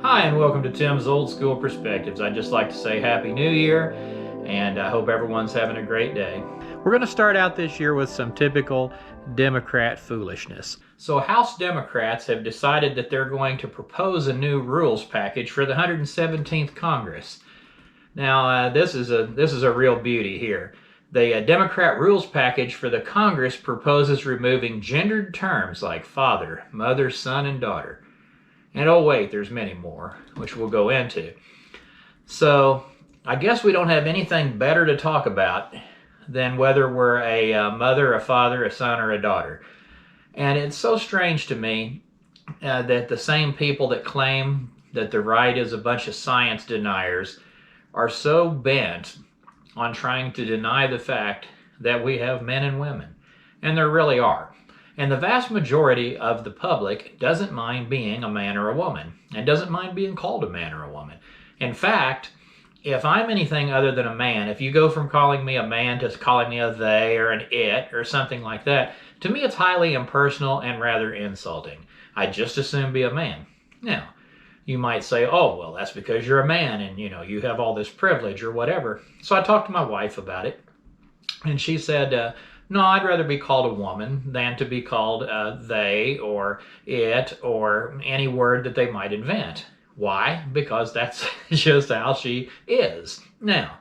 Hi, and welcome to Tim's Old School Perspectives. I'd just like to say Happy New Year, and I hope everyone's having a great day. We're going to start out this year with some typical Democrat foolishness. So, House Democrats have decided that they're going to propose a new rules package for the 117th Congress. Now, this is a real beauty here. The Democrat rules package for the Congress proposes removing gendered terms like father, mother, son, and daughter. And oh wait, there's many more, which we'll go into. So I guess we don't have anything better to talk about than whether we're a mother, a father, a son, or a daughter. And it's so strange to me that the same people that claim that the right is a bunch of science deniers are so bent on trying to deny the fact that we have men and women. And there really are. And the vast majority of the public doesn't mind being a man or a woman, and doesn't mind being called a man or a woman. In fact, if I'm anything other than a man, if you go from calling me a man to calling me a they or an it or something like that, to me it's highly impersonal and rather insulting. I'd just as soon be a man. Now, you might say, oh, well, that's because you're a man and you have all this privilege or whatever. So I talked to my wife about it, and she said, no, I'd rather be called a woman than to be called they or it or any word that they might invent. Why? Because that's just how she is. Now,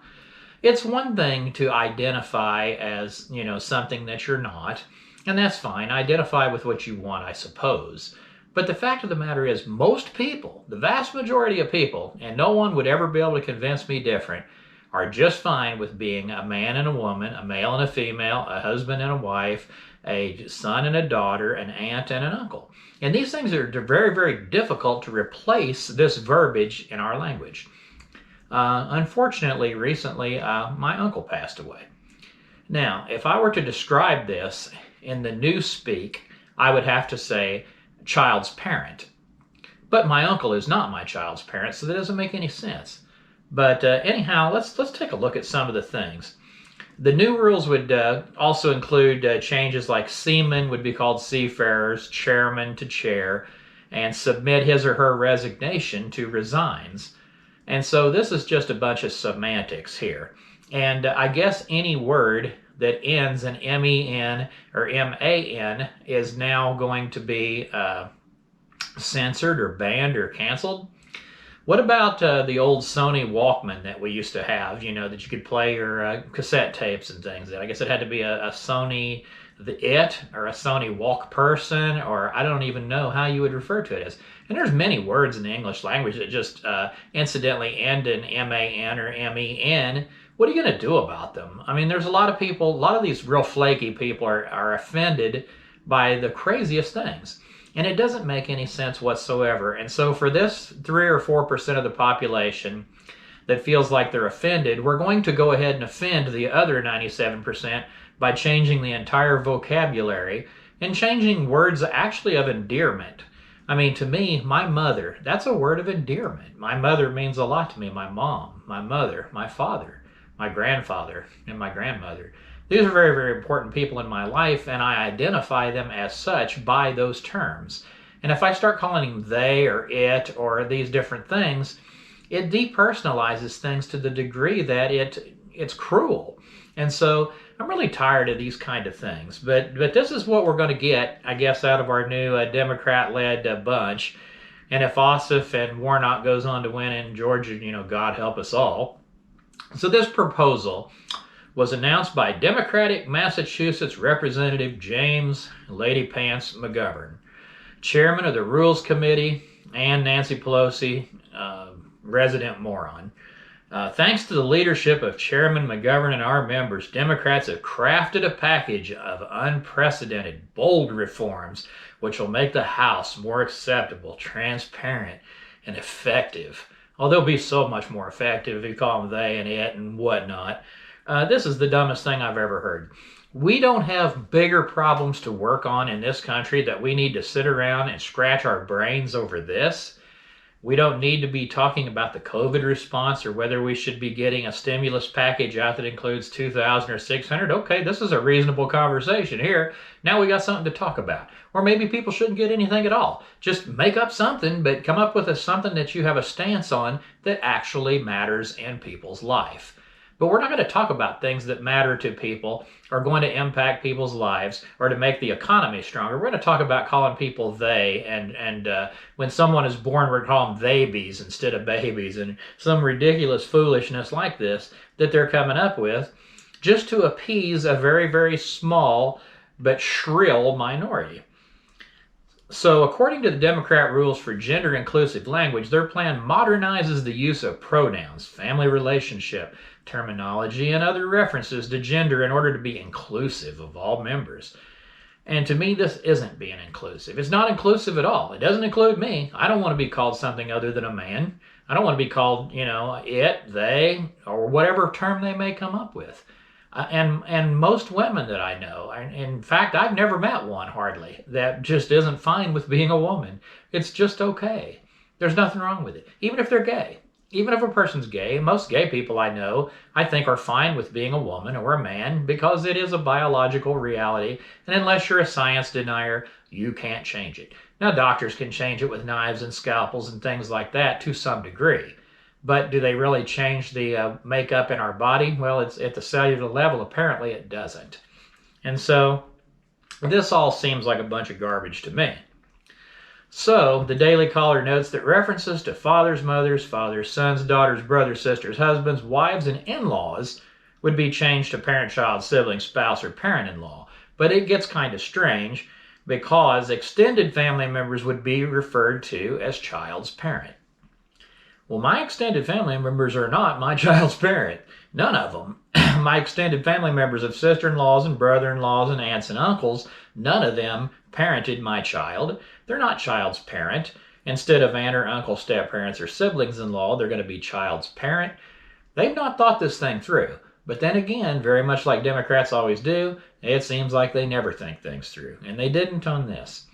it's one thing to identify as, something that you're not, and that's fine. Identify with what you want, I suppose. But the fact of the matter is, most people, the vast majority of people, and no one would ever be able to convince me different, are just fine with being a man and a woman, a male and a female, a husband and a wife, a son and a daughter, an aunt and an uncle. And these things are very, very difficult to replace this verbiage in our language. Unfortunately, recently, my uncle passed away. Now, if I were to describe this in the newspeak, I would have to say child's parent. But my uncle is not my child's parent, so that doesn't make any sense. But anyhow, let's take a look at some of the things. The new rules would also include changes like seaman would be called seafarers, chairman to chair, and submit his or her resignation to resigns. And so this is just a bunch of semantics here. And I guess any word that ends in men or man is now going to be censored or banned or canceled. What about the old Sony Walkman that we used to have, that you could play your cassette tapes and things in? I guess it had to be a Sony or a Sony Walk Person, or I don't even know how you would refer to it as. And there's many words in the English language that just incidentally end in man or men. What are you going to do about them? I mean, there's a lot of people, a lot of these real flaky people are offended by the craziest things. And it doesn't make any sense whatsoever. And so for this 3 or 4% of the population that feels like they're offended, we're going to go ahead and offend the other 97% by changing the entire vocabulary and changing words actually of endearment. I mean, to me, my mother, that's a word of endearment. My mother means a lot to me. My mom, my mother, my father, my grandfather, and my grandmother. These are very, very important people in my life, and I identify them as such by those terms. And if I start calling them they or it or these different things, it depersonalizes things to the degree that it's cruel. And so I'm really tired of these kind of things. But this is what we're going to get, I guess, out of our new Democrat-led bunch. And if Ossoff and Warnock goes on to win in Georgia, God help us all. So this proposal was announced by Democratic Massachusetts Representative James Lady Pants McGovern, chairman of the Rules Committee, and Nancy Pelosi, resident moron. Thanks to the leadership of Chairman McGovern and our members, Democrats have crafted a package of unprecedented, bold reforms which will make the House more acceptable, transparent, and effective. Oh, they'll be so much more effective if you call them they and it and whatnot. This is the dumbest thing I've ever heard. We don't have bigger problems to work on in this country that we need to sit around and scratch our brains over this. We don't need to be talking about the COVID response or whether we should be getting a stimulus package out that includes 2,000 or 600. Okay, this is a reasonable conversation here. Now we got something to talk about. Or maybe people shouldn't get anything at all. Just make up something, but come up with something that you have a stance on that actually matters in people's life. But we're not going to talk about things that matter to people, are going to impact people's lives, or to make the economy stronger. We're going to talk about calling people they, and when someone is born, we're calling them theybies instead of babies, and some ridiculous foolishness like this that they're coming up with just to appease a very, very small but shrill minority. So according to the Democrat rules for gender-inclusive language, their plan modernizes the use of pronouns, family relationship, terminology, and other references to gender in order to be inclusive of all members. And to me, this isn't being inclusive. It's not inclusive at all. It doesn't include me. I don't want to be called something other than a man. I don't want to be called, it, they, or whatever term they may come up with. And most women that I know, in fact, I've never met one hardly that just isn't fine with being a woman. It's just okay. There's nothing wrong with it, even if they're gay. Even if a person's gay, most gay people I know, I think, are fine with being a woman or a man because it is a biological reality. And unless you're a science denier, you can't change it. Now, doctors can change it with knives and scalpels and things like that to some degree. But do they really change the makeup in our body? Well, it's at the cellular level. Apparently, it doesn't. And so this all seems like a bunch of garbage to me. So, the Daily Caller notes that references to fathers, mothers, sons, daughters, brothers, sisters, husbands, wives, and in-laws would be changed to parent, child, sibling, spouse, or parent-in-law. But it gets kind of strange because extended family members would be referred to as child's parent. Well, my extended family members are not my child's parent. None of them. My extended family members of sister-in-laws and brother-in-laws and aunts and uncles, none of them parented my child. They're not child's parent. Instead of aunt or uncle, step-parents, or siblings-in-law, they're going to be child's parent. They've not thought this thing through. But then again, very much like Democrats always do, it seems like they never think things through. And they didn't on this.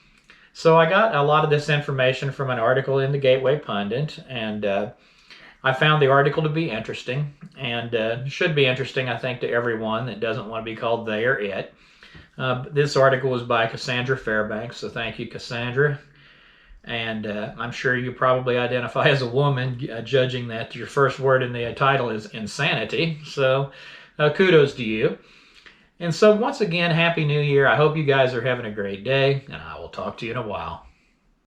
So I got a lot of this information from an article in the Gateway Pundit, and I found the article to be interesting, and should be interesting, I think, to everyone that doesn't want to be called they or it. This article was by Cassandra Fairbanks, so thank you, Cassandra. And I'm sure you probably identify as a woman, judging that your first word in the title is insanity. So kudos to you. And so once again, Happy New Year. I hope you guys are having a great day, and I will talk to you in a while.